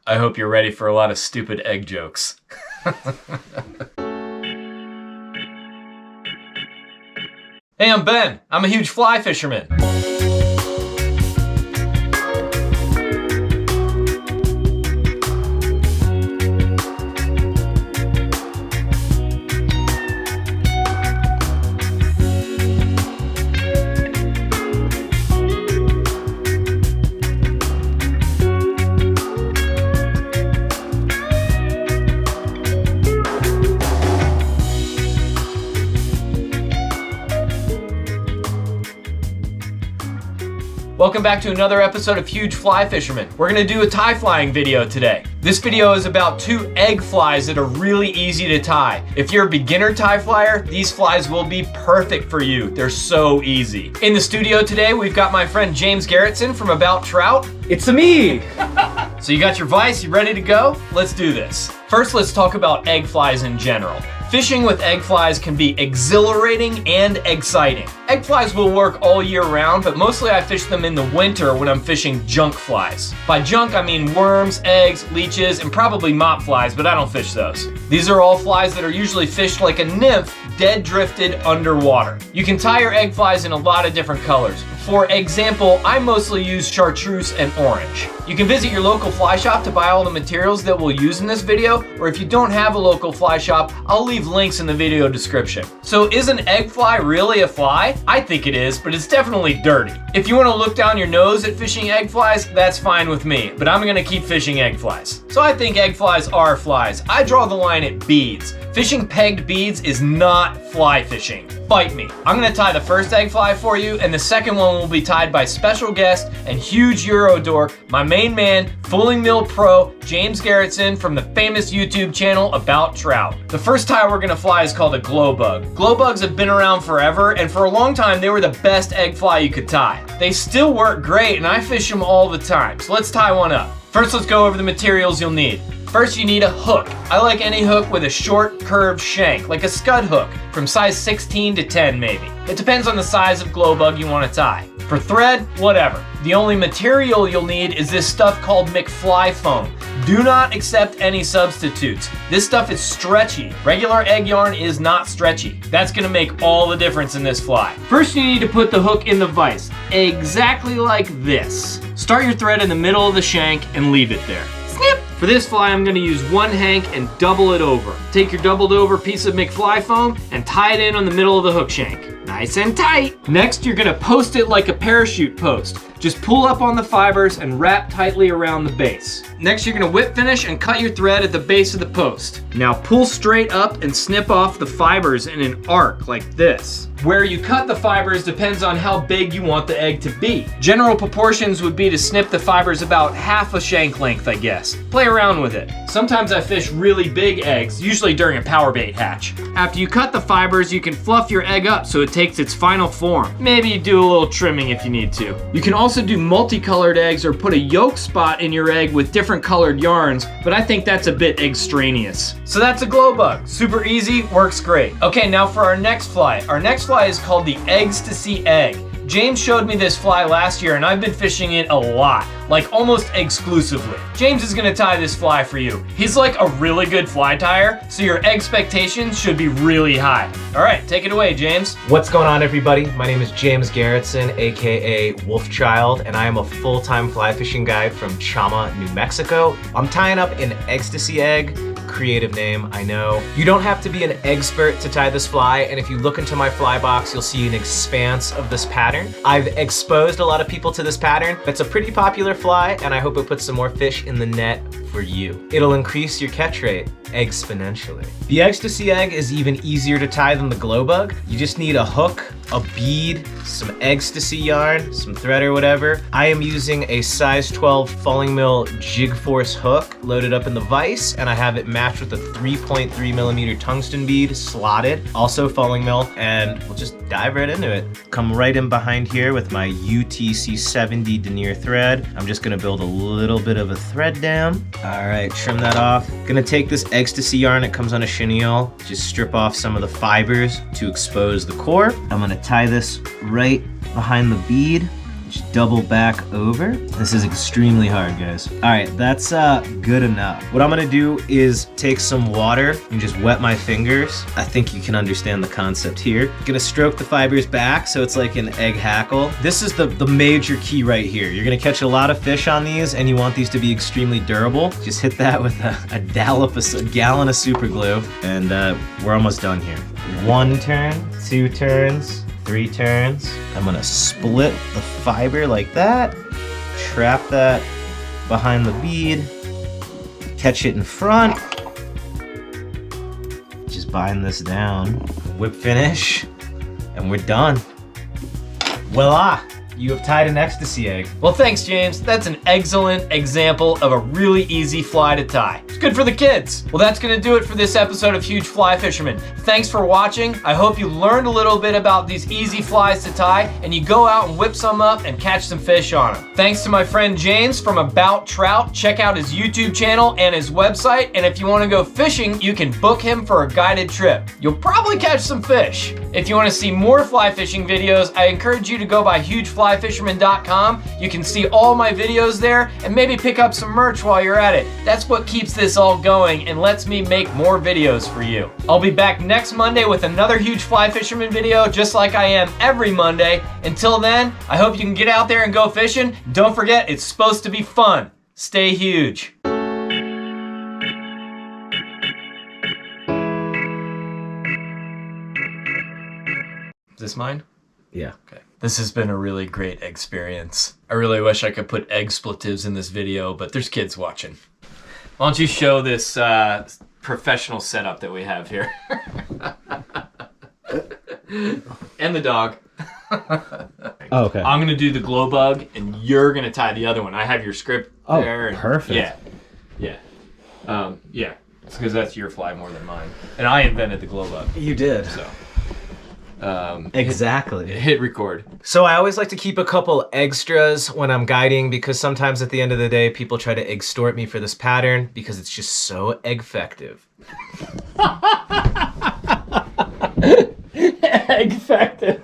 I hope you're ready for a lot of stupid egg jokes. Hey, I'm Ben. I'm a huge fly fisherman. Welcome back to another episode of Huge Fly Fisherman. We're gonna do a tie flying video today. This video is about 2 egg flies that are really easy to tie. If you're a beginner tie flyer, these flies will be perfect for you. They're so easy. In the studio today, we've got my friend James Garrettson from About Trout. It's me! So you got your vise, you ready to go? Let's do this. First, let's talk about egg flies in general. Fishing with egg flies can be exhilarating and exciting. Egg flies will work all year round, but mostly I fish them in the winter when I'm fishing junk flies. By junk, I mean worms, eggs, leeches, and probably mop flies, but I don't fish those. These are all flies that are usually fished like a nymph, dead drifted underwater. You can tie your egg flies in a lot of different colors. For example, I mostly use chartreuse and orange. You can visit your local fly shop to buy all the materials that we'll use in this video, or if you don't have a local fly shop, I'll leave links in the video description. So is an egg fly really a fly? I think it is, but it's definitely dirty. If you want to look down your nose at fishing egg flies, that's fine with me, but I'm gonna keep fishing egg flies. So I think egg flies are flies. I draw the line at beads. Fishing pegged beads is not fly fishing. Fight me. I'm gonna tie the first egg fly for you, and the second one will be tied by special guest and huge Euro dork, my main man, Fooling Mill Pro, James Garrettson from the famous YouTube channel About Trout. The first tie we're gonna fly is called a Glo Bug. Glo Bugs have been around forever, and for a long time they were the best egg fly you could tie. They still work great, and I fish them all the time, so let's tie one up. First, let's go over the materials you'll need. First, you need a hook. I like any hook with a short, curved shank, like a scud hook, from size 16 to 10 maybe. It depends on the size of Glo Bug you want to tie. For thread, whatever. The only material you'll need is this stuff called McFly foam. Do not accept any substitutes. This stuff is stretchy. Regular egg yarn is not stretchy. That's gonna make all the difference in this fly. First, you need to put the hook in the vise, exactly like this. Start your thread in the middle of the shank and leave it there. Snip! For this fly, I'm gonna use one hank and double it over. Take your doubled over piece of McFly foam and tie it in on the middle of the hook shank. Nice and tight. Next, you're gonna post it like a parachute post. Just pull up on the fibers and wrap tightly around the base. Next, you're gonna whip finish and cut your thread at the base of the post. Now pull straight up and snip off the fibers in an arc like this. Where you cut the fibers depends on how big you want the egg to be. General proportions would be to snip the fibers about half a shank length, I guess. Play around with it. Sometimes I fish really big eggs, usually during a power bait hatch. After you cut the fibers, you can fluff your egg up so it takes its final form. Maybe do a little trimming if you need to. You can also do multicolored eggs or put a yolk spot in your egg with different colored yarns, but I think that's a bit extraneous. So that's a Glo Bug. Super easy, works great. Okay, now for our next fly. Our next fly is called the Eggstacy egg. James showed me this fly last year and I've been fishing it a lot, like almost exclusively. James is gonna tie this fly for you. He's like a really good fly tyer, so your expectations should be really high. All right, take it away, James. What's going on, everybody? My name is James Garrettson, aka Wolfchild, and I am a full-time fly fishing guide from Chama, New Mexico. I'm tying up an Eggstacy egg. Creative name, I know. You don't have to be an expert to tie this fly, and if you look into my fly box, you'll see an expanse of this pattern. I've exposed a lot of people to this pattern. It's a pretty popular fly, and I hope it puts some more fish in the net for you. It'll increase your catch rate exponentially. The Eggstacy egg is even easier to tie than the Glo Bug. You just need a hook, a bead, some Eggstacy yarn, some thread or whatever. I am using a size 12 Falling Mill Jig Force hook loaded up in the vise, and I have it matched with a 3.3 millimeter tungsten bead slotted, also Falling Mill, and we'll just dive right into it. Come right in behind here with my UTC 70 denier thread. I'm just gonna build a little bit of a thread dam. All right, trim that off. Gonna take this Eggstacy yarn, it comes on a chenille. Just strip off some of the fibers to expose the core. I'm gonna tie this right behind the bead. Just double back over. This is extremely hard, guys. All right, that's good enough. What I'm gonna do is take some water and just wet my fingers. I think you can understand the concept here. Gonna stroke the fibers back so it's like an egg hackle. This is the major key right here. You're gonna catch a lot of fish on these and you want these to be extremely durable. Just hit that with a gallon of super glue, and we're almost done here. 1 turn, 2 turns, 3 turns. I'm gonna split the fiber like that, trap that behind the bead, catch it in front, just bind this down, whip finish, and we're done. Voila! You have tied an ecstasy egg. Well, thanks, James. That's an excellent example of a really easy fly to tie. It's good for the kids. Well, that's gonna do it for this episode of Huge Fly Fisherman. Thanks for watching. I hope you learned a little bit about these easy flies to tie, and you go out and whip some up and catch some fish on them. Thanks to my friend James from About Trout. Check out his YouTube channel and his website, and if you wanna go fishing, you can book him for a guided trip. You'll probably catch some fish. If you wanna see more fly fishing videos, I encourage you to go by hugeflyfisherman.com. You can see all my videos there and maybe pick up some merch while you're at it. That's what keeps this all going and lets me make more videos for you. I'll be back next Monday with another Huge Fly Fisherman video, just like I am every Monday. Until then, I hope you can get out there and go fishing. Don't forget, it's supposed to be fun. Stay huge. Is this mine? Yeah. Okay. This has been a really great experience. I really wish I could put expletives in this video, but there's kids watching. Why don't you show this professional setup that we have here? And the dog. Oh, okay. I'm gonna do the Glo Bug, and you're gonna tie the other one. I have your script there. And, perfect. Yeah. Yeah. It's because that's your fly more than mine. And I invented the Glo Bug. You did. So. Exactly. Hit record. So I always like to keep a couple extras when I'm guiding, because sometimes at the end of the day, people try to extort me for this pattern because it's just so egg-effective. Egg-effective.